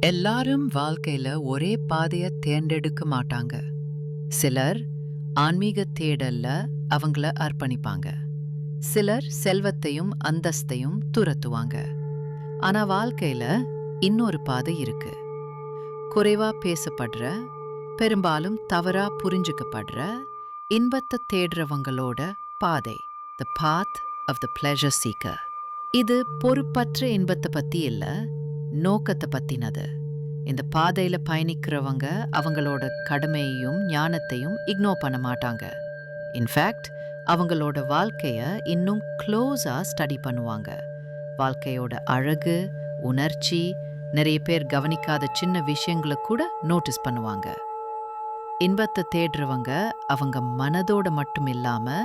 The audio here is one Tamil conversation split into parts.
எல்லாரும் வாழ்க்கையில ஒரே பாதைய தேர்ந்தெடுக்க மாட்டாங்க. சிலர் ஆன்மீக தேடல்ல அவங்கள அர்ப்பணிப்பாங்க. சிலர் செல்வத்தையும் அந்தஸ்தையும் துரத்துவாங்க. ஆனா வாழ்க்கையில இன்னொரு பாதை இருக்கு. குறைவா பேசப்படுற, பெரும்பாலும் தவறா புரிஞ்சுக்கப்படுற, இன்பத்தை தேடுறவங்களோட பாதை. The path of the pleasure seeker. இது பொறுப்பற்ற இன்பத்தை பத்தி இல்ல, நோக்கத்தை பத்தினது. இந்த பாதையில பயணிக்கிறவங்க அவங்களோட கடமையையும் ஞானத்தையும் இக்னோர் பண்ண மாட்டாங்க. இன்ஃபேக்ட் அவங்களோட வாழ்க்கைய இன்னும் க்ளோஸா ஸ்டடி பண்ணுவாங்க. வாழ்க்கையோட அழகு, உணர்ச்சி, நிறைய பேர் கவனிக்காத சின்ன விஷயங்களை கூட நோட்டீஸ் பண்ணுவாங்க. இன்பத்தை தேடுறவங்க அவங்க மனதோட மட்டும் இல்லாம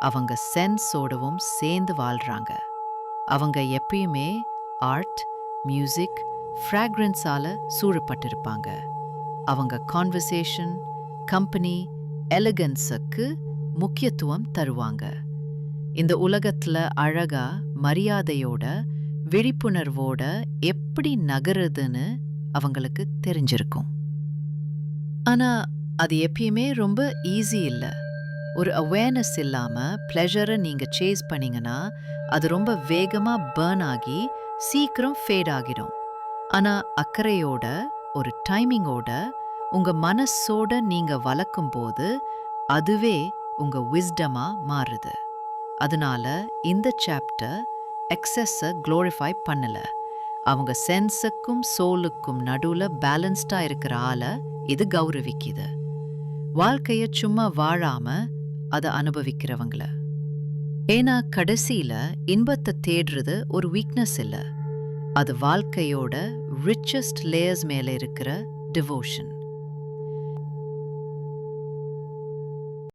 அவங்க சென்ஸோடவும் சேர்ந்து வாழ்றாங்க. அவங்க எப்பயுமே ஆர்ட், மியூசிக், ஃப்ராக்ரன்ஸால சூழப்பட்டிருப்பாங்க. அவங்க கான்வர்சேஷன், கம்பெனி, எலகன்ஸுக்கு முக்கியத்துவம் தருவாங்க. இந்த உலகத்துல அழகா, மரியாதையோட, விழிப்புணர்வோட எப்படி நகருதுன்னு அவங்களுக்கு தெரிஞ்சிருக்கும். ஆனா அது எப்பயுமே ரொம்ப ஈஸி இல்லை. ஒரு அவேர்னஸ் இல்லாம ப்ளெஷரை நீங்க சேஸ் பண்ணீங்கன்னா அது ரொம்ப வேகமா பர்ன் ஆகி சீக்கிரம் ஃபேட் ஆகிடும். ஆனா அக்கறையோட, ஒரு டைமிங்கோட, உங்க மனசோட நீங்க வளர்க்கும் போது அதுவே உங்க விஸ்டமா மாறுது. அதனால இந்த சாப்டர் எக்ஸஸை க்ளோரிஃபை பண்ணல. அவங்க சென்ஸுக்கும் சோலுக்கும் நடுவுல பேலன்ஸ்டா இருக்கிற ஆளை இது கௌரவிக்குது. வாழ்க்கைய சும்மா வாழாம அதை அனுபவிக்கிறவங்கள. ஏன்னா கடைசியில இன்பத்தை தேடுறது ஒரு வீக்னஸ் இல்லை, அது வாழ்க்கையோட ரிச்சஸ்ட் லேயர்ஸ் மேல இருக்கிற டிவோஷன்.